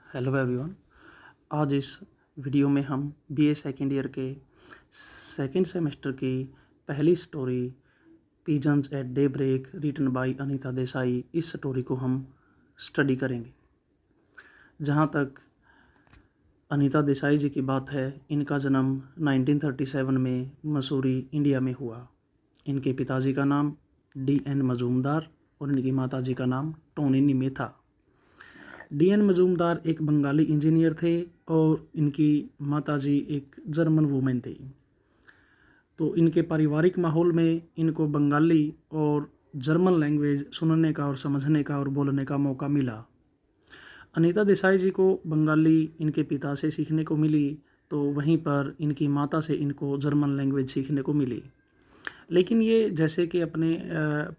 Hello everyone. आज इस video में हम बीए सेकेंड ईयर के सेकेंड सेमेस्टर की पहली story pigeons at daybreak written by Anita Desai, इस स्टोरी को हम स्टडी करेंगे। जहाँ तक अनीता देसाई जी की बात है, इनका जन्म 1937 में मसूरी, इंडिया में हुआ। इनके पिताजी का नाम D.N. मजूमदार और इनकी माताजी का नाम टोनी निमे था। D.N. मजूमदार एक बंगाली इंजीनियर थे और इनकी माताजी एक जर्मन वूमेन थी। तो इनके पारिवारिक माहौल में इनको बंगाली और जर्मन लैंग्वेज सुनने का और समझने का और बोलने का मौका मिला। अनीता देसाई जी को बंगाली इनके पिता से सीखने को मिली, तो वहीं पर इनकी माता से इनको जर्मन लैंग्वेज सीखने को मिली। लेकिन ये जैसे कि अपने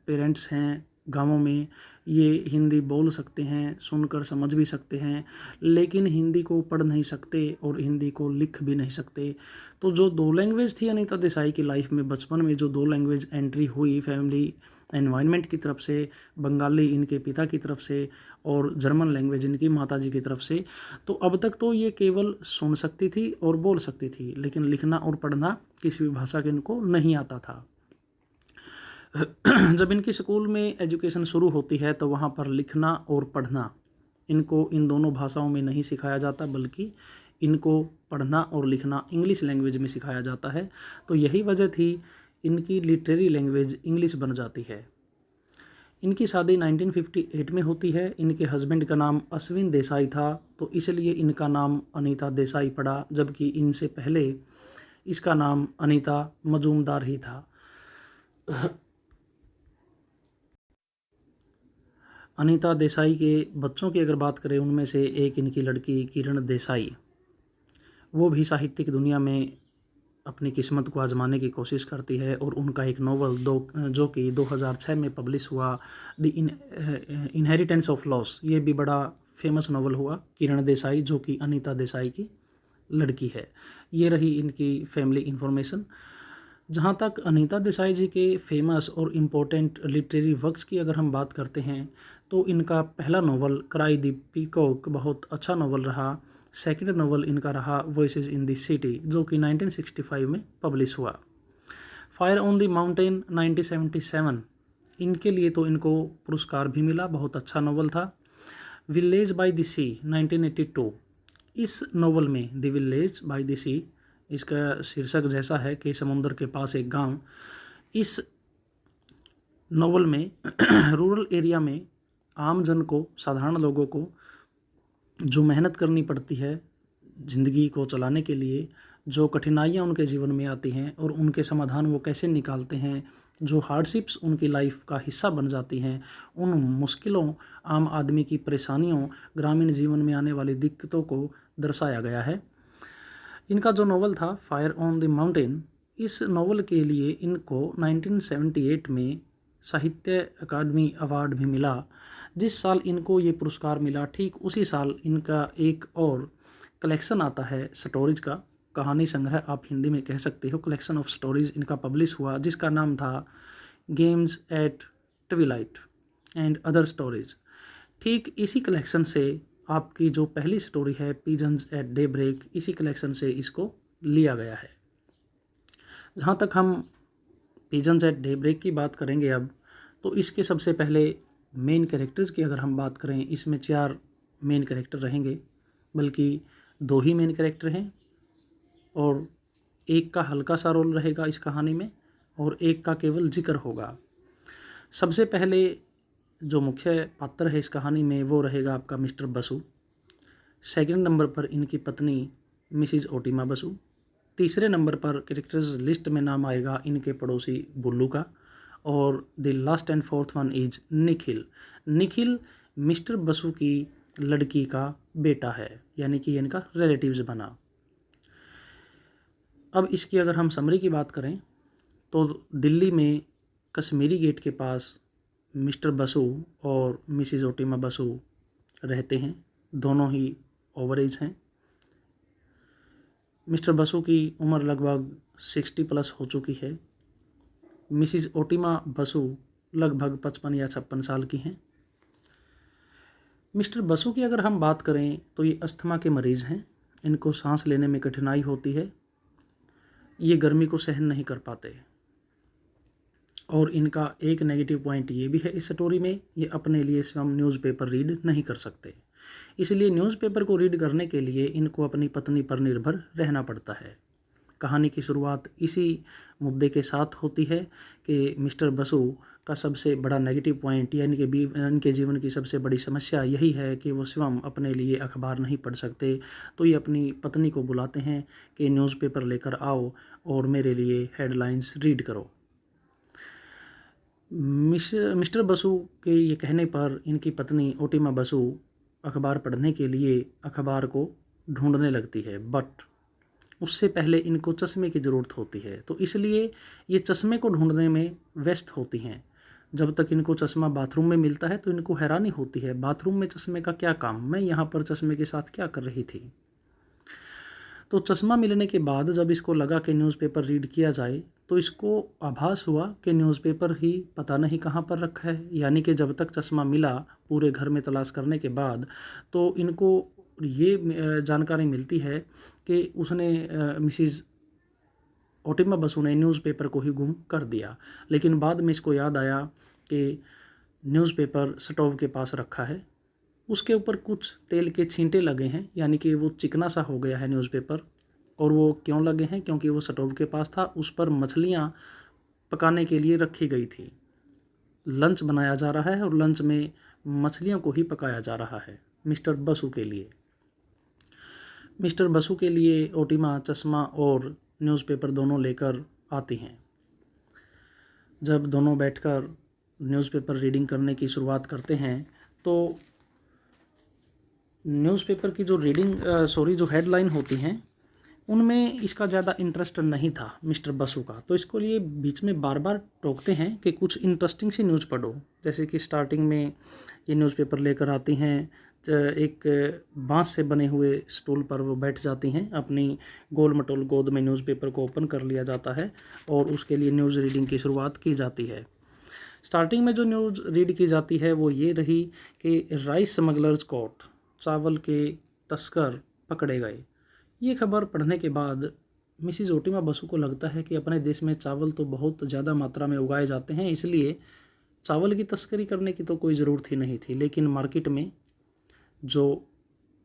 पेरेंट्स हैं गाँवों में, ये हिंदी बोल सकते हैं, सुनकर समझ भी सकते हैं, लेकिन हिंदी को पढ़ नहीं सकते और हिंदी को लिख भी नहीं सकते। तो जो दो लैंग्वेज थी अनीता देसाई की लाइफ में, बचपन में जो दो लैंग्वेज एंट्री हुई फैमिली एनवायरनमेंट की तरफ से, बंगाली इनके पिता की तरफ से और जर्मन लैंग्वेज इनकी माताजी की तरफ से, तो अब तक तो ये केवल सुन सकती थी और बोल सकती थी, लेकिन लिखना और पढ़ना किसी भी भाषा के इनको नहीं आता था। जब इनकी स्कूल में एजुकेशन शुरू होती है तो वहाँ पर लिखना और पढ़ना इनको इन दोनों भाषाओं में नहीं सिखाया जाता, बल्कि इनको पढ़ना और लिखना इंग्लिश लैंग्वेज में सिखाया जाता है। तो यही वजह थी इनकी लिटरेरी लैंग्वेज इंग्लिश बन जाती है। इनकी शादी 1958 में होती है। इनके हस्बैंड का नाम अश्विन देसाई था, तो इसलिए इनका नाम अनीता देसाई पड़ा, जबकि इनसे पहले इसका नाम अनीता मजूमदार ही था। अनीता देसाई के बच्चों की अगर बात करें, उनमें से एक इनकी लड़की किरण देसाई, वो भी साहित्यिक दुनिया में अपनी किस्मत को आजमाने की कोशिश करती है और उनका एक नोवेल जो कि 2006 में पब्लिश हुआ, द इनहेरिटेंस ऑफ लॉस, ये भी बड़ा फेमस नोवेल हुआ। किरण देसाई जो कि अनीता देसाई की लड़की है। ये रही इनकी फैमिली इन्फॉर्मेशन। जहाँ तक अनीता देसाई जी के फेमस और इम्पोर्टेंट लिटरेरी वर्क्स की अगर हम बात करते हैं, तो इनका पहला नोवेल क्राई द पीकॉक बहुत अच्छा नोवेल रहा। सेकंड नोवेल इनका रहा वॉइसेस इन द सिटी, जो कि 1965 में पब्लिश हुआ। फायर ऑन द माउंटेन 1977, इनके लिए तो इनको पुरस्कार भी मिला, बहुत अच्छा नोवेल था। विलेज बाय द सी 1982, इस नोवेल में द विलेज बाय द सी, इसका शीर्षक जैसा है कि समुद्र के पास एक गांव। इस नोवेल में रूरल एरिया में आम जन को, साधारण लोगों को जो मेहनत करनी पड़ती है ज़िंदगी को चलाने के लिए, जो कठिनाइयाँ उनके जीवन में आती हैं और उनके समाधान वो कैसे निकालते हैं, जो हार्डशिप्स उनकी लाइफ का हिस्सा बन जाती हैं, उन मुश्किलों, आम आदमी की परेशानियों, ग्रामीण जीवन में आने वाली दिक्कतों को दर्शाया गया है। इनका जो नोवेल था फायर ऑन द माउंटेन, इस नोवेल के लिए इनको 1978 में साहित्य अकादमी अवार्ड भी मिला। जिस साल इनको ये पुरस्कार मिला, ठीक उसी साल इनका एक और कलेक्शन आता है स्टोरीज का, कहानी संग्रह आप हिंदी में कह सकते हो, कलेक्शन ऑफ स्टोरीज इनका पब्लिश हुआ, जिसका नाम था games eight Twilight and other stories. ठीक इसी कलेक्शन से आपकी जो पहली स्टोरी है पिजन्स एट डे ब्रेक, इसी कलेक्शन से इसको लिया गया है। जहाँ तक हम पिजन्स एट डे ब्रेक की बात करेंगे अब, तो इसके सबसे पहले मेन कैरेक्टर्स की अगर हम बात करें, इसमें 4 मेन कैरेक्टर रहेंगे, बल्कि 2 ही मेन कैरेक्टर हैं और एक का हल्का सा रोल रहेगा इस कहानी में और एक का केवल जिक्र होगा। सबसे पहले जो मुख्य पात्र है इस कहानी में वो रहेगा आपका मिस्टर बसु। सेकंड नंबर पर इनकी पत्नी मिसिज ओटिमा बसु। तीसरे नंबर पर कैरेक्टर्स लिस्ट में नाम आएगा इनके पड़ोसी बुल्लू का। और the last and fourth one is Nikhil. Nikhil mister Basu की लड़की का बेटा है, यानी कि इनका रिलेटिव्स बना। अब इसकी अगर हम समरी की बात करें, तो दिल्ली में कश्मीरी गेट के पास मिस्टर बसु और मिसिज ओटिमा बसु रहते हैं। दोनों ही ओवर एज हैं। मिस्टर बसु की उम्र लगभग 60 प्लस हो चुकी है। मिसिज ओटिमा बसु लगभग 55 या 56 साल की हैं। मिस्टर बसु की अगर हम बात करें तो ये अस्थमा के मरीज़ हैं। इनको सांस लेने में कठिनाई होती है, ये गर्मी को सहन नहीं कर पाते। और इनका एक नेगेटिव पॉइंट ये भी है इस स्टोरी में, ये अपने लिए स्वयं न्यूज़पेपर रीड नहीं कर सकते। इसलिए न्यूज़पेपर को रीड करने के लिए इनको अपनी पत्नी पर निर्भर रहना पड़ता है। कहानी की शुरुआत इसी मुद्दे के साथ होती है कि मिस्टर बसु का सबसे बड़ा नेगेटिव पॉइंट या इनके जीवन की सबसे बड़ी समस्या यही है कि वो स्वयं अपने लिए अखबार नहीं पढ़ सकते। तो ये अपनी पत्नी को बुलाते हैं कि न्यूज़पेपर लेकर आओ और मेरे लिए हेडलाइंस रीड करो। मिस्टर बसु के ये कहने पर इनकी पत्नी ओटिमा बसु अखबार पढ़ने के लिए अखबार को ढूंढने लगती है, बट उससे पहले इनको चश्मे की ज़रूरत होती है। तो इसलिए ये चश्मे को ढूंढने में व्यस्त होती हैं। जब तक इनको चश्मा बाथरूम में मिलता है तो इनको हैरानी होती है, बाथरूम में चश्मे का क्या काम, मैं यहाँ पर चश्मे के साथ क्या कर रही थी। तो चश्मा मिलने के बाद जब इसको लगा कि न्यूज़पेपर रीड किया जाए तो इसको आभास हुआ कि न्यूज़पेपर ही पता नहीं कहाँ पर रखा है। यानी कि जब तक चश्मा मिला पूरे घर में तलाश करने के बाद तो इनको ये जानकारी मिलती है कि उसने मिसिज़ ओटिमा बसु ने न्यूज़पेपर को ही गुम कर दिया। लेकिन बाद में इसको याद आया कि न्यूज़पेपर स्टोव के पास रखा है, उसके ऊपर कुछ तेल के छींटे लगे हैं, यानी कि वो चिकना सा हो गया है न्यूज़पेपर। और वो क्यों लगे हैं? क्योंकि वो स्टोव के पास था, उस पर मछलियाँ पकाने के लिए रखी गई थी। लंच बनाया जा रहा है और लंच में मछलियों को ही पकाया जा रहा है मिस्टर बसु के लिए। मिस्टर बसु के लिए ओटिमा चश्मा और न्यूज़पेपर दोनों लेकर आती हैं। जब दोनों बैठकर न्यूज़पेपर रीडिंग करने की शुरुआत करते हैं तो न्यूज़पेपर की जो जो हेडलाइन होती हैं उनमें इसका ज़्यादा इंटरेस्ट नहीं था मिस्टर बसु का। तो इसको लिए बीच में बार बार टोकते हैं कि कुछ इंटरेस्टिंग सी न्यूज़ पढ़ो। जैसे कि स्टार्टिंग में ये न्यूज़पेपर लेकर आती हैं, एक बांस से बने हुए स्टूल पर वो बैठ जाती हैं, अपनी गोल मटोल गोद में न्यूज़पेपर को ओपन कर लिया जाता है और उसके लिए न्यूज़ रीडिंग की शुरुआत की जाती है। स्टार्टिंग में जो न्यूज़ रीड की जाती है वो ये रही कि राइस स्मगलर्स कॉट, चावल के तस्कर पकड़े गए। ये खबर पढ़ने के बाद मिसिज़ ओटिमा बसु को लगता है कि अपने देश में चावल तो बहुत ज़्यादा मात्रा में उगाए जाते हैं, इसलिए चावल की तस्करी करने की तो कोई ज़रूरत ही नहीं थी। लेकिन मार्केट में जो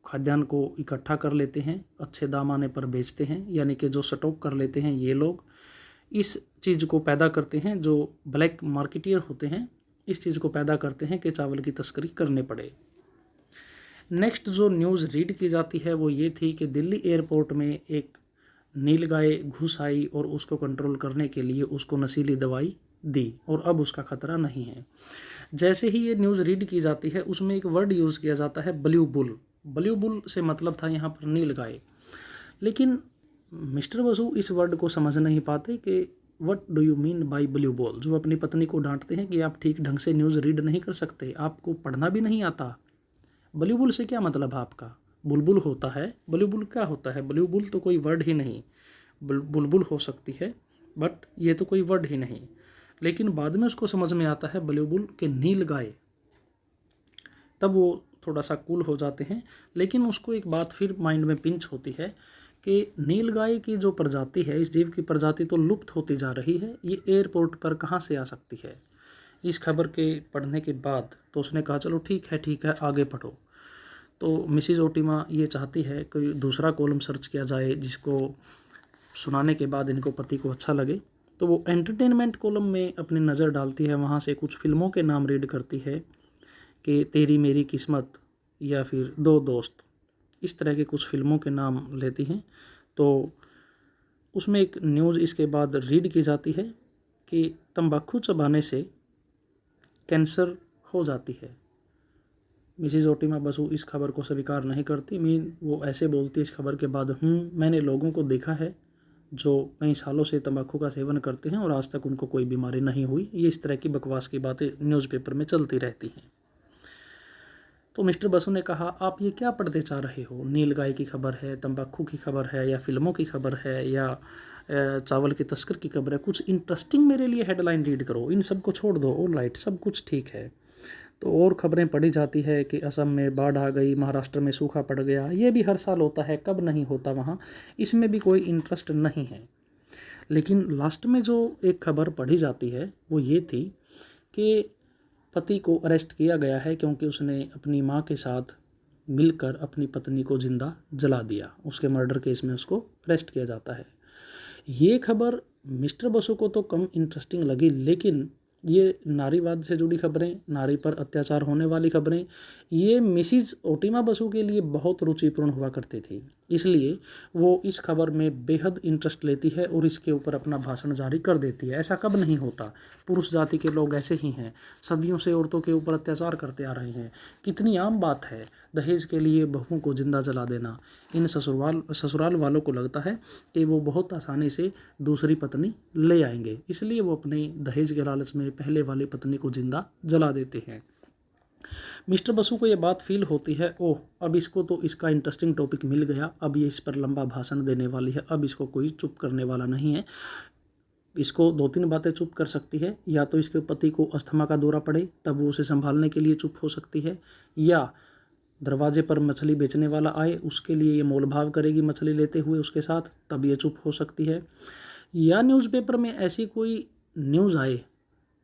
खाद्यान्न को इकट्ठा कर लेते हैं, अच्छे दाम आने पर बेचते हैं, यानी कि जो स्टॉक कर लेते हैं, ये लोग इस चीज़ को पैदा करते हैं, जो ब्लैक मार्केटियर होते हैं, इस चीज़ को पैदा करते हैं कि चावल की तस्करी करने पड़े। नेक्स्ट जो न्यूज़ रीड की जाती है वो ये थी कि दिल्ली एयरपोर्ट में एक नीलगाय घुस आई और उसको कंट्रोल करने के लिए उसको नशीली दवाई दी और अब उसका खतरा नहीं है। जैसे ही ये न्यूज़ रीड की जाती है उसमें एक वर्ड यूज़ किया जाता है ब्लू बुल। ब्लू बुल से मतलब था यहाँ पर नीलगाय। लेकिन मिस्टर बसु इस वर्ड को समझ नहीं पाते कि what do you mean by blue ball. जो अपनी पत्नी को डांटते हैं कि आप ठीक ढंग से न्यूज़ रीड नहीं कर सकते, आपको पढ़ना भी नहीं आता, बुलबुल से क्या मतलब है आपका? बुलबुल होता है, बुलबुल क्या होता है? बुलबुल तो कोई वर्ड ही नहीं। बुलबुल हो सकती है बट ये तो कोई वर्ड ही नहीं। लेकिन बाद में उसको समझ में आता है बुलबुल के नीलगाय, तब वो थोड़ा सा कूल हो जाते हैं। लेकिन उसको एक बात फिर माइंड में पिंच होती है कि नीलगाय की जो प्रजाति है, इस जीव की प्रजाति तो लुप्त होती जा रही है, ये एयरपोर्ट पर कहाँ से आ सकती है। इस खबर के पढ़ने के बाद तो उसने कहा चलो ठीक है आगे पढ़ो। तो मिसिज़ ओटिमा ये चाहती है कि दूसरा कॉलम सर्च किया जाए जिसको सुनाने के बाद इनको पति को अच्छा लगे। तो वो एंटरटेनमेंट कॉलम में अपनी नज़र डालती है, वहाँ से कुछ फिल्मों के नाम रीड करती है कि तेरी मेरी किस्मत या फिर दो दोस्त, इस तरह के कुछ फिल्मों के नाम लेती हैं। तो उसमें एक न्यूज़ इसके बाद रीड की जाती है कि तंबाकू चबाने से कैंसर हो जाती है। मिसिज़ ओटिमा बसु इस खबर को स्वीकार नहीं करती। वो ऐसे बोलती है इस खबर के बाद, मैंने लोगों को देखा है जो कई सालों से तंबाकू का सेवन करते हैं और आज तक उनको कोई बीमारी नहीं हुई। ये इस तरह की बकवास की बातें न्यूज़पेपर में चलती रहती हैं। तो मिस्टर बसु ने कहा, आप ये क्या पढ़ते चाह रहे हो? नीलगाय की खबर है, तंबाकू की खबर है, या फिल्मों की खबर है, या चावल के तस्कर की खबर है? कुछ इंटरेस्टिंग मेरे लिए हेडलाइन रीड करो, इन सब को छोड़ दो। ऑल राइट, सब कुछ ठीक है। तो और ख़बरें पढ़ी जाती है कि असम में बाढ़ आ गई, महाराष्ट्र में सूखा पड़ गया। ये भी हर साल होता है, कब नहीं होता वहाँ, इसमें भी कोई इंटरेस्ट नहीं है। लेकिन लास्ट में जो एक खबर पढ़ी जाती है वो ये थी कि पति को अरेस्ट किया गया है क्योंकि उसने अपनी माँ के साथ मिलकर अपनी पत्नी को जिंदा जला दिया। उसके मर्डर केस में उसको अरेस्ट किया जाता है। ये खबर मिस्टर बसु को तो कम इंटरेस्टिंग लगी, लेकिन ये नारीवाद से जुड़ी खबरें, नारी पर अत्याचार होने वाली खबरें, ये मिसिज ओटिमा बसु के लिए बहुत रुचिपूर्ण हुआ करती थी। इसलिए वो इस खबर में बेहद इंटरेस्ट लेती है और इसके ऊपर अपना भाषण जारी कर देती है। ऐसा कब नहीं होता, पुरुष जाति के लोग ऐसे ही हैं, सदियों से औरतों के ऊपर अत्याचार करते आ रहे हैं। कितनी आम बात है दहेज के लिए बहुओं को जिंदा जला देना। इन ससुराल वालों को लगता है कि वो बहुत आसानी से दूसरी पत्नी ले आएंगे, इसलिए वो अपने दहेज के लालच में पहले वाली पत्नी को जिंदा जला देते हैं। मिस्टर बसु को ये बात फील होती है, ओह अब इसको तो इसका इंटरेस्टिंग टॉपिक मिल गया, अब ये इस पर लंबा भाषण देने वाली है, अब इसको कोई चुप करने वाला नहीं है। इसको 2-3 बातें चुप कर सकती है, या तो इसके पति को अस्थमा का दौरा पड़े तब वो उसे संभालने के लिए चुप हो सकती है, या दरवाजे पर मछली बेचने वाला आए उसके लिए ये मोलभाव करेगी मछली लेते हुए उसके साथ, तब ये चुप हो सकती है, या न्यूज़पेपर में ऐसी कोई न्यूज़ आए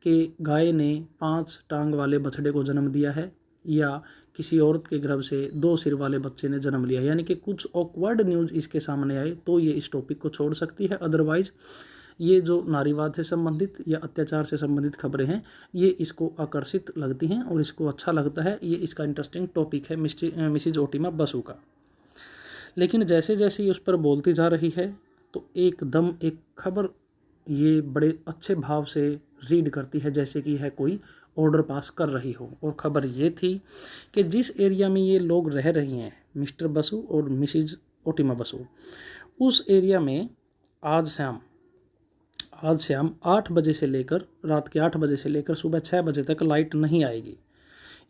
कि गाय ने 5 टांग वाले बछड़े को जन्म दिया है, या किसी औरत के गर्भ से 2 सिर वाले बच्चे ने जन्म लिया, यानी कि कुछ ऑकवर्ड न्यूज़ इसके सामने आए तो ये इस टॉपिक को छोड़ सकती है। अदरवाइज़ ये जो नारीवाद से संबंधित या अत्याचार से संबंधित खबरें हैं ये इसको आकर्षित लगती हैं और इसको अच्छा लगता है। ये इसका इंटरेस्टिंग टॉपिक है मिसिज ओटिमा बसु का। लेकिन जैसे जैसे ये उस पर बोलती जा रही है तो एकदम एक खबर ये बड़े अच्छे भाव से रीड करती है, जैसे कि है कोई ऑर्डर पास कर रही हो। और ख़बर ये थी कि जिस एरिया में ये लोग रह रही हैं मिस्टर बसु और मिसिज ओटिमा बसु, उस एरिया में आज शाम 8 बजे से लेकर रात के 8 बजे से लेकर सुबह 6 बजे तक लाइट नहीं आएगी।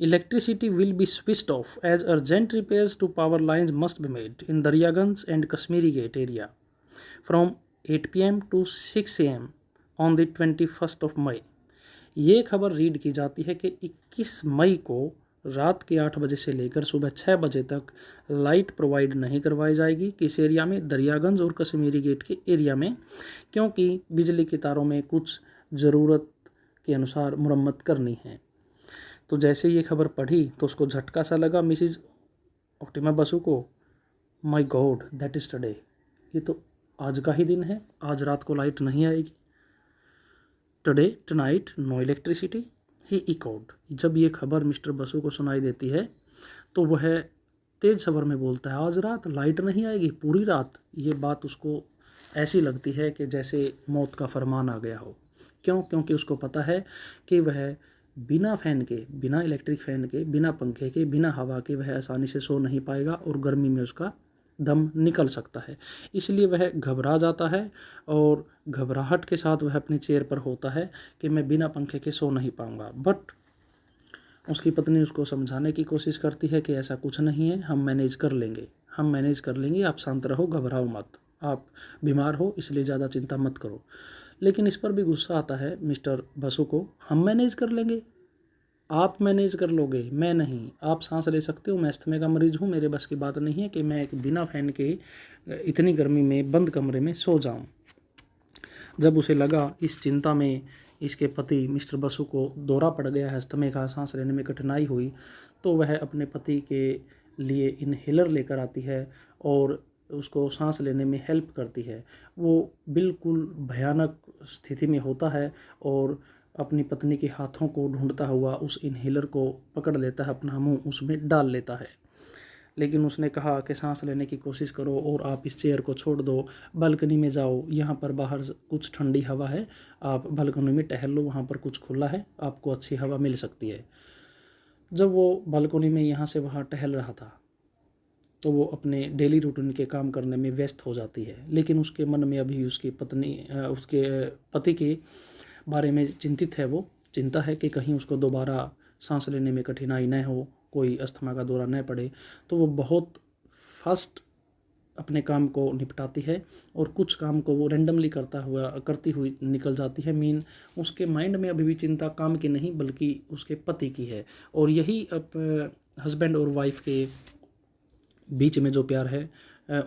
Electricity will be switched off as urgent repairs to power lines must be made in Daryaganj and Kashmiri Gate area from 8 PM to 6 AM on the 21 May. ये खबर रीड की जाती है कि 21 मई को रात के 8 बजे से लेकर सुबह 6 बजे तक लाइट प्रोवाइड नहीं करवाई जाएगी किस एरिया में, दरियागंज और कश्मीरी गेट के एरिया में, क्योंकि बिजली की तारों में कुछ ज़रूरत के अनुसार मुरम्मत करनी है। तो जैसे ये खबर पढ़ी तो उसको झटका सा लगा मिसिज ओटिमा बसु को, my God that is today, ये तो आज का ही दिन है, आज रात को लाइट नहीं आएगी। टुडे टुनाइट नो इलेक्ट्रिसिटी ही इकोड। जब ये खबर मिस्टर बसु को सुनाई देती है तो वह तेज स्वर में बोलता है, आज रात लाइट नहीं आएगी, पूरी रात। ये बात उसको ऐसी लगती है कि जैसे मौत का फरमान आ गया हो। क्यों? क्योंकि उसको पता है कि वह बिना फैन के, बिना इलेक्ट्रिक फैन के, बिना पंखे के, बिना हवा के वह आसानी से सो नहीं पाएगा और गर्मी में उसका दम निकल सकता है। इसलिए वह घबरा जाता है और घबराहट के साथ वह अपनी चेयर पर होता है कि मैं बिना पंखे के सो नहीं पाऊंगा। बट उसकी पत्नी उसको समझाने की कोशिश करती है कि ऐसा कुछ नहीं है, हम मैनेज कर लेंगे, आप शांत रहो, घबराओ मत, आप बीमार हो इसलिए ज़्यादा चिंता मत करो। लेकिन इस पर भी गुस्सा आता है मिस्टर बसु को, हम मैनेज कर लेंगे, आप मैनेज कर लोगे, मैं नहीं। आप सांस ले सकते हो, मैं अस्थमे का मरीज़ हूँ, मेरे बस की बात नहीं है कि मैं एक बिना फैन के इतनी गर्मी में बंद कमरे में सो जाऊँ। जब उसे लगा इस चिंता में इसके पति मिस्टर बसु को दौरा पड़ गया है, अस्थमे का, सांस लेने में कठिनाई हुई, तो वह अपने पति के लिए इनहेलर लेकर आती है और उसको सांस लेने में हेल्प करती है। वो बिल्कुल भयानक स्थिति में होता है और अपनी पत्नी के हाथों को ढूंढता हुआ उस इनहेलर को पकड़ लेता है, अपना मुंह उसमें डाल लेता है। लेकिन उसने कहा कि सांस लेने की कोशिश करो और आप इस चेयर को छोड़ दो, बालकनी में जाओ, यहाँ पर बाहर कुछ ठंडी हवा है, आप बालकनी में टहल लो, वहाँ पर कुछ खुला है, आपको अच्छी हवा मिल सकती है। जब वो बालकनी में यहाँ से वहाँ टहल रहा था तो वो अपने डेली रूटीन के काम करने में व्यस्त हो जाती है, लेकिन उसके मन में अभी उसके पति के बारे में चिंतित है। वो चिंता है कि कहीं उसको दोबारा सांस लेने में कठिनाई न हो, कोई अस्थमा का दौरा न पड़े। तो वो बहुत फास्ट अपने काम को निपटाती है और कुछ काम को वो रैंडमली करती हुई निकल जाती है। मीन उसके माइंड में अभी भी चिंता काम की नहीं बल्कि उसके पति की है। और यही हस्बैंड और वाइफ के बीच में जो प्यार है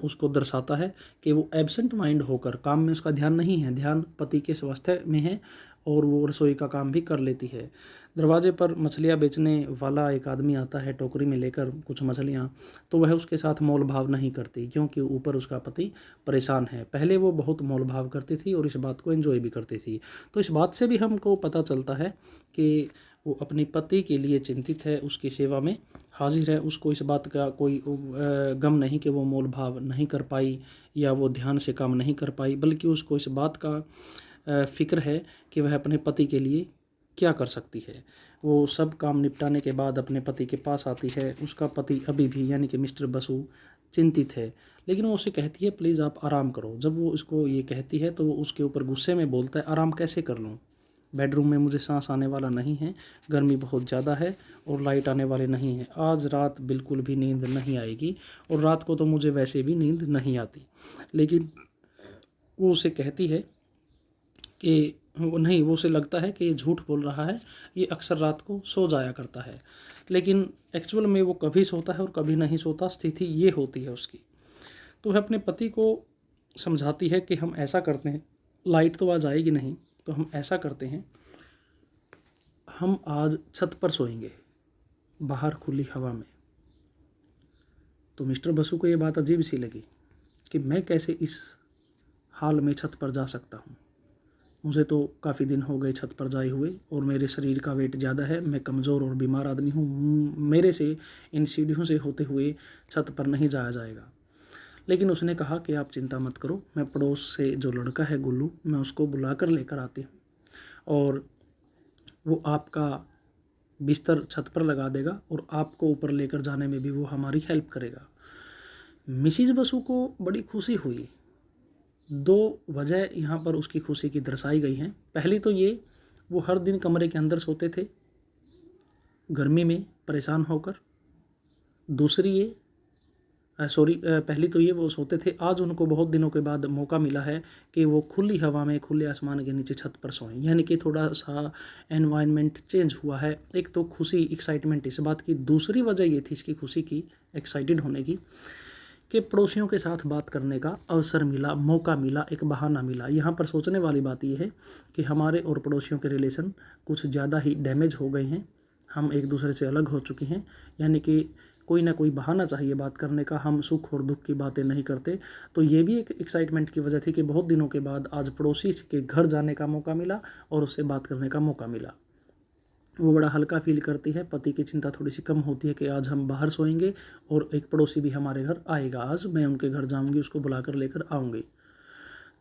उसको दर्शाता है कि वो एब्सेंट माइंड होकर, काम में उसका ध्यान नहीं है, ध्यान पति के स्वास्थ्य में है और वो रसोई का काम भी कर लेती है। दरवाजे पर मछलियाँ बेचने वाला एक आदमी आता है टोकरी में लेकर कुछ मछलियाँ, तो वह उसके साथ मोल भाव नहीं करती क्योंकि ऊपर उसका पति परेशान है। पहले वो बहुत मोल भाव करती थी और इस बात को एंजॉय भी करती थी। तो इस बात से भी हमको पता चलता है कि वो अपने पति के लिए चिंतित है, उसकी सेवा में हाजिर है। उसको इस बात का कोई गम नहीं कि वो मोल भाव नहीं कर पाई या वो ध्यान से काम नहीं कर पाई, बल्कि उसको इस बात का फ़िक्र है कि वह अपने पति के लिए क्या कर सकती है। वो सब काम निपटाने के बाद अपने पति के पास आती है। उसका पति अभी भी यानी कि मिस्टर बसु चिंतित है, लेकिन वो उसे कहती है प्लीज़ आप आराम करो। जब वो इसको ये कहती है तो वो उसके ऊपर गुस्से में बोलता है आराम कैसे कर लूँ, बेडरूम में मुझे सांस आने वाला नहीं है, गर्मी बहुत ज़्यादा है और लाइट आने वाले नहीं है, आज रात बिल्कुल भी नींद नहीं आएगी और रात को तो मुझे वैसे भी नींद नहीं आती। लेकिन वो उसे कहती है कि वो उसे लगता है कि ये झूठ बोल रहा है, ये अक्सर रात को सो जाया करता है, लेकिन एक्चुअल में वो कभी सोता है और कभी नहीं सोता, स्थिति ये होती है उसकी। तो वह अपने पति को समझाती है कि हम ऐसा करते हैं, लाइट तो आज आएगी नहीं, तो हम ऐसा करते हैं, हम आज छत पर सोएंगे बाहर खुली हवा में। तो मिस्टर बसु को ये बात अजीब सी लगी कि मैं कैसे इस हाल में छत पर जा सकता हूँ, मुझे तो काफ़ी दिन हो गए छत पर जाए हुए और मेरे शरीर का वेट ज़्यादा है, मैं कमज़ोर और बीमार आदमी हूँ, मेरे से इन सीढ़ियों से होते हुए छत पर नहीं जाया जाएगा। लेकिन उसने कहा कि आप चिंता मत करो, मैं पड़ोस से जो लड़का है गुल्लू, मैं उसको बुला कर लेकर आती हूँ और वो आपका बिस्तर छत पर लगा देगा और आपको ऊपर लेकर जाने में भी वो हमारी हेल्प करेगा। मिसिज बसु को बड़ी खुशी हुई। दो वजह यहाँ पर उसकी खुशी की दर्शाई गई हैं। पहली तो ये, वो हर दिन कमरे के अंदर सोते थे गर्मी में परेशान होकर। दूसरी ये पहली तो ये वो सोते थे, आज उनको बहुत दिनों के बाद मौका मिला है कि वो खुली हवा में खुले आसमान के नीचे छत पर सोएं, यानी कि थोड़ा सा एनवायरनमेंट चेंज हुआ है। एक तो खुशी एक्साइटमेंट इस बात की, दूसरी वजह ये थी इसकी खुशी की, एक्साइटेड होने की, कि पड़ोसियों के साथ बात करने का अवसर मिला, मौका मिला, एक बहाना मिला। यहाँ पर सोचने वाली बात यह है कि हमारे और पड़ोसियों के रिलेशन कुछ ज़्यादा ही डैमेज हो गए हैं, हम एक दूसरे से अलग हो चुके हैं, यानी कि कोई ना कोई बहाना चाहिए बात करने का, हम सुख और दुख की बातें नहीं करते। तो ये भी एक एक्साइटमेंट की वजह थी कि बहुत दिनों के बाद आज पड़ोसी के घर जाने का मौका मिला और उससे बात करने का मौका मिला। वो बड़ा हल्का फील करती है, पति की चिंता थोड़ी सी कम होती है कि आज हम बाहर सोएंगे और एक पड़ोसी भी हमारे घर आएगा, आज मैं उनके घर जाऊंगी, उसको बुलाकर लेकर आऊँगी।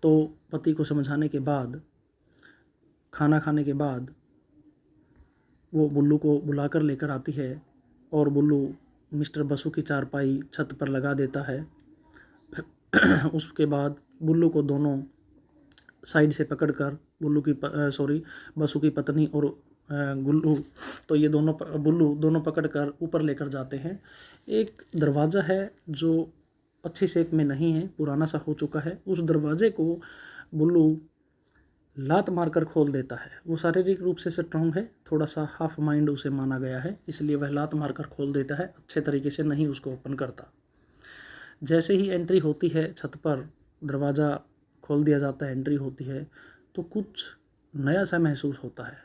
तो पति को समझाने के बाद, खाना खाने के बाद वो बुल्लू को बुलाकर लेकर आती है और बुल्लू मिस्टर बसु की चारपाई छत पर लगा देता है। उसके बाद बुल्लू को दोनों साइड से पकड़कर बसु की पत्नी और गुल्लू, तो ये बुल्लू दोनों पकड़कर ऊपर लेकर जाते हैं। एक दरवाज़ा है जो अच्छी शेप में नहीं है, पुराना सा हो चुका है, उस दरवाजे को बुल्लू लात मारकर खोल देता है। वो शारीरिक रूप से स्ट्रॉन्ग है, थोड़ा सा हाफ माइंड उसे माना गया है, इसलिए वह लात मारकर खोल देता है, अच्छे तरीके से नहीं उसको ओपन करता। जैसे ही एंट्री होती है छत पर, दरवाज़ा खोल दिया जाता है, एंट्री होती है, तो कुछ नया सा महसूस होता है।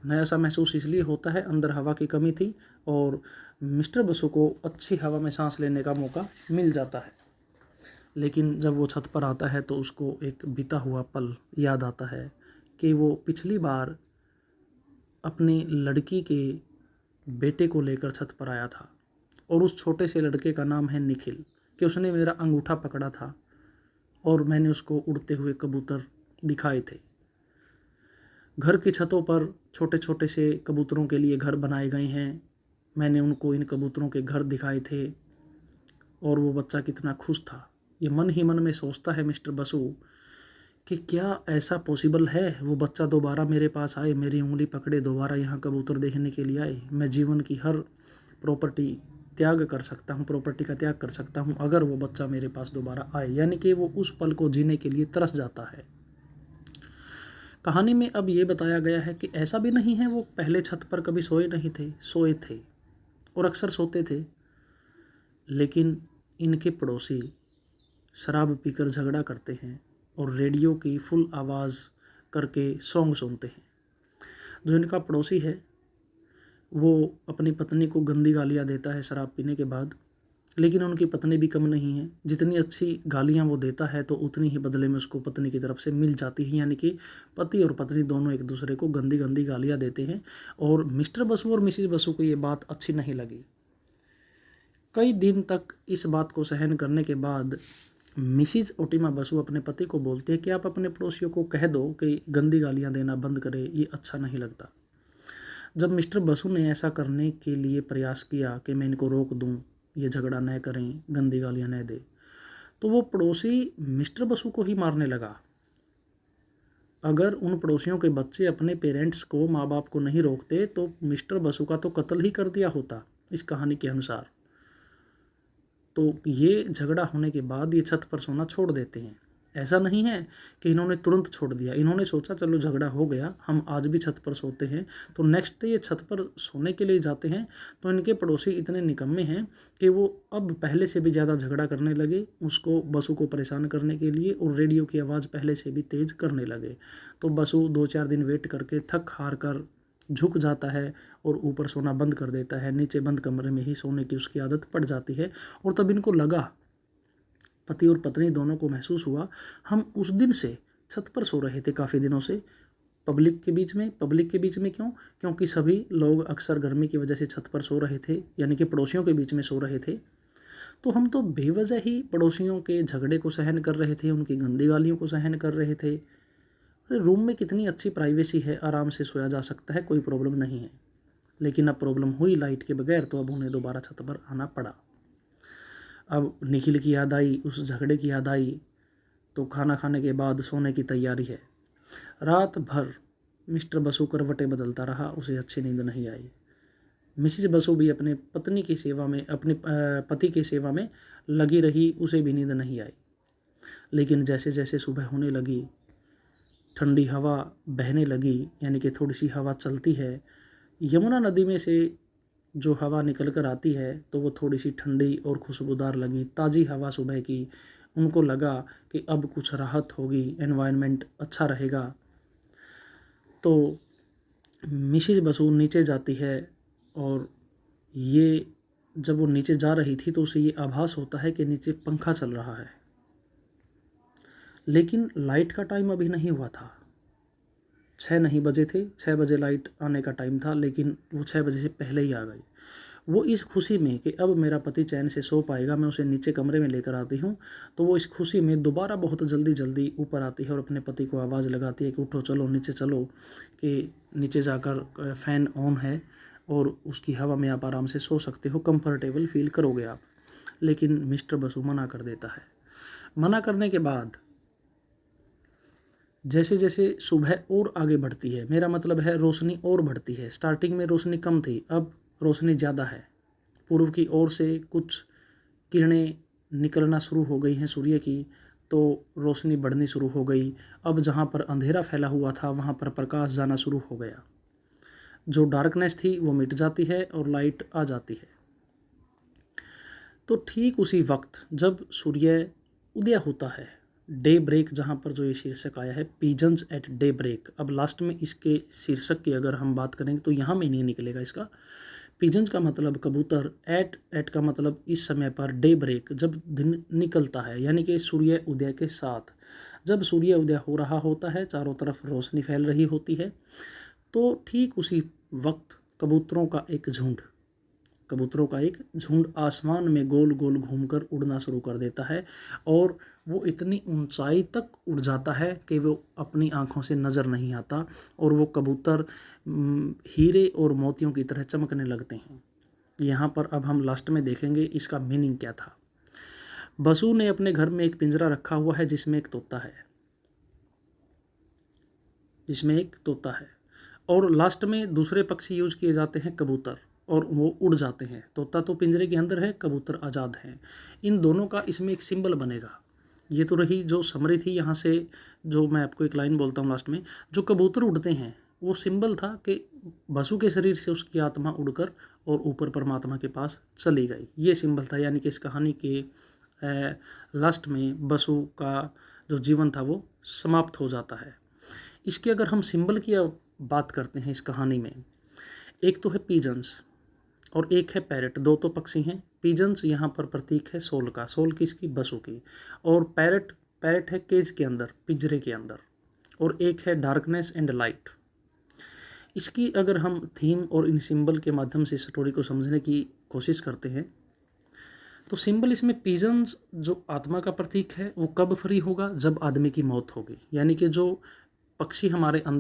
नया सा महसूस इसलिए होता है, अंदर हवा की कमी थी और मिस्टर बसु को अच्छी हवा में सांस लेने का मौका मिल जाता है। लेकिन जब वो छत पर आता है तो उसको एक बीता हुआ पल याद आता है कि वो पिछली बार अपनी लड़की के बेटे को लेकर छत पर आया था और उस छोटे से लड़के का नाम है निखिल, कि उसने मेरा अंगूठा पकड़ा था और मैंने उसको उड़ते हुए कबूतर दिखाए थे। घर की छतों पर छोटे छोटे से कबूतरों के लिए घर बनाए गए हैं, मैंने उनको इन कबूतरों के घर दिखाए थे और वो बच्चा कितना खुश था। ये मन ही मन में सोचता है मिस्टर बसु कि क्या ऐसा पॉसिबल है, वो बच्चा दोबारा मेरे पास आए, मेरी उंगली पकड़े, दोबारा यहाँ कबूतर देखने के लिए आए, मैं जीवन की हर प्रॉपर्टी त्याग कर सकता हूँ, प्रॉपर्टी का त्याग कर सकता हूँ अगर वो बच्चा मेरे पास दोबारा आए, यानी कि वो उस पल को जीने के लिए तरस जाता है। कहानी में अब ये बताया गया है कि ऐसा भी नहीं है वो पहले छत पर कभी सोए नहीं थे, सोए थे और अक्सर सोते थे, लेकिन इनके पड़ोसी शराब पीकर झगड़ा करते हैं और रेडियो की फुल आवाज़ करके सॉन्ग सुनते हैं। जो इनका पड़ोसी है वो अपनी पत्नी को गंदी गालियाँ देता है शराब पीने के बाद, लेकिन उनकी पत्नी भी कम नहीं है। जितनी अच्छी गालियाँ वो देता है तो उतनी ही बदले में उसको पत्नी की तरफ से मिल जाती है, यानी कि पति और पत्नी दोनों एक दूसरे को गंदी गंदी गालियाँ देते हैं। और मिस्टर बसु और मिसिज बसु को ये बात अच्छी नहीं लगी। कई दिन तक इस बात को सहन करने के बाद मिसिज ओटिमा बसु अपने पति को बोलती है कि आप अपने पड़ोसियों को कह दो कि गंदी गालियाँ देना बंद करे, ये अच्छा नहीं लगता। जब मिस्टर बसु ने ऐसा करने के लिए प्रयास किया कि मैं इनको रोक दूं, ये झगड़ा न करें, गंदी गालियाँ न दे, तो वो पड़ोसी मिस्टर बसु को ही मारने लगा। अगर उन पड़ोसियों के बच्चे अपने पेरेंट्स को, माँ बाप को नहीं रोकते तो मिस्टर बसु का तो कत्ल ही कर दिया होता इस कहानी के अनुसार। तो ये झगड़ा होने के बाद ये छत पर सोना छोड़ देते हैं। ऐसा नहीं है कि इन्होंने तुरंत छोड़ दिया, इन्होंने सोचा चलो झगड़ा हो गया, हम आज भी छत पर सोते हैं। तो नेक्स्ट डे ये छत पर सोने के लिए जाते हैं तो इनके पड़ोसी इतने निकम्मे हैं कि वो अब पहले से भी ज़्यादा झगड़ा करने लगे उसको, बसु को परेशान करने के लिए, और रेडियो की आवाज़ पहले से भी तेज़ करने लगे। तो बसु 2-4 दिन वेट करके थक हार कर झुक जाता है और ऊपर सोना बंद कर देता है। नीचे बंद कमरे में ही सोने की उसकी आदत पड़ जाती है। और तब इनको लगा, पति और पत्नी दोनों को महसूस हुआ, हम उस दिन से छत पर सो रहे थे काफ़ी दिनों से, पब्लिक के बीच में क्यों? क्योंकि सभी लोग अक्सर गर्मी की वजह से छत पर सो रहे थे, यानी कि पड़ोसियों के बीच में सो रहे थे। तो हम तो बेवजह ही पड़ोसियों के झगड़े को सहन कर रहे थे, उनकी गंदी गालियों को सहन कर रहे थे। अरे रूम में कितनी अच्छी प्राइवेसी है, आराम से सोया जा सकता है, कोई प्रॉब्लम नहीं है। लेकिन अब प्रॉब्लम हुई लाइट के बगैर, तो अब उन्हें दोबारा छत पर आना पड़ा। अब निखिल की याद आई, उस झगड़े की याद आई, तो खाना खाने के बाद सोने की तैयारी है। रात भर मिस्टर बसु करवटें बदलता रहा, उसे अच्छी नींद नहीं आई। मिसिज बसु भी अपने पत्नी की सेवा में, अपने पति की सेवा में लगी रही, उसे भी नींद नहीं आई। लेकिन जैसे जैसे सुबह होने लगी, ठंडी हवा बहने लगी, यानी कि थोड़ी सी हवा चलती है। यमुना नदी में से जो हवा निकल कर आती है तो वो थोड़ी सी ठंडी और खुशबूदार लगी, ताज़ी हवा सुबह की। उनको लगा कि अब कुछ राहत होगी, एनवायरनमेंट अच्छा रहेगा। तो मिसिज बसु नीचे जाती है और ये जब वो नीचे जा रही थी तो उसे ये आभास होता है कि नीचे पंखा चल रहा है, लेकिन लाइट का टाइम अभी नहीं हुआ था। 6 नहीं बजे थे, 6 बजे लाइट आने का टाइम था, लेकिन वो 6 बजे से पहले ही आ गई। वो इस खुशी में कि अब मेरा पति चैन से सो पाएगा, मैं उसे नीचे कमरे में लेकर आती हूँ, तो वो इस खुशी में दोबारा बहुत जल्दी ऊपर आती है और अपने पति को आवाज़ लगाती है कि उठो, चलो नीचे चलो, कि नीचे जाकर फ़ैन ऑन है और उसकी हवा में आप आराम से सो सकते हो, कंफर्टेबल फील करोगे आप। लेकिन मिस्टर बसु मना कर देता है। मना करने के बाद जैसे जैसे सुबह और आगे बढ़ती है, मेरा मतलब है रोशनी और बढ़ती है। स्टार्टिंग में रोशनी कम थी, अब रोशनी ज़्यादा है। पूर्व की ओर से कुछ किरणें निकलना शुरू हो गई हैं सूर्य की, तो रोशनी बढ़नी शुरू हो गई। अब जहाँ पर अंधेरा फैला हुआ था वहाँ पर प्रकाश जाना शुरू हो गया। जो डार्कनेस थी वो मिट जाती है और लाइट आ जाती है। तो ठीक उसी वक्त जब सूर्य उदय होता है, डे ब्रेक, जहाँ पर जो ये शीर्षक आया है, पिजन्स एट डे ब्रेक। अब लास्ट में इसके शीर्षक की अगर हम बात करेंगे तो यहाँ में नहीं निकलेगा इसका। पिजन्स का मतलब कबूतर, एट का मतलब इस समय पर, डे ब्रेक जब दिन निकलता है, यानी कि सूर्य उदय के साथ। जब सूर्य उदय हो रहा होता है, चारों तरफ रोशनी फैल रही होती है, तो ठीक उसी वक्त कबूतरों का एक झुंड आसमान में गोल गोल घूमकर उड़ना शुरू कर देता है और वो इतनी ऊंचाई तक उड़ जाता है कि वो अपनी आँखों से नज़र नहीं आता और वो कबूतर हीरे और मोतियों की तरह चमकने लगते हैं। यहाँ पर अब हम लास्ट में देखेंगे इसका मीनिंग क्या था। बसु ने अपने घर में एक पिंजरा रखा हुआ है जिसमें एक तोता है, और लास्ट में दूसरे पक्षी यूज किए जाते हैं, कबूतर। और वो उड़ जाते हैं। तोता तो पिंजरे के अंदर है, कबूतर आज़ाद हैं। इन दोनों का इसमें एक सिंबल बनेगा। ये तो रही जो समरी थी। यहाँ से जो मैं आपको एक लाइन बोलता हूँ लास्ट में, जो कबूतर उड़ते हैं वो सिंबल था कि बसु के शरीर से उसकी आत्मा उड़कर और ऊपर परमात्मा के पास चली गई। ये सिंबल था। यानी कि इस कहानी के लास्ट में बसु का जो जीवन था वो समाप्त हो जाता है। इसके अगर हम सिंबल की बात करते हैं इस कहानी में, एक तो है पीजन्स और एक है पैरट। दो तो पक्षी हैं। पीजन्स यहाँ पर प्रतीक है सोल का, सोल किसकी, बसु की। और पैरट, पैरट है केज के अंदर, पिंजरे के अंदर। और एक है डार्कनेस एंड लाइट। इसकी अगर हम थीम और इन सिंबल के माध्यम से स्टोरी को समझने की कोशिश करते हैं तो सिंबल इसमें पिजन्स जो आत्मा का प्रतीक है वो कब फ्री होगा, जब आदमी की मौत होगी। यानी कि जो पक्षी हमारे अंदर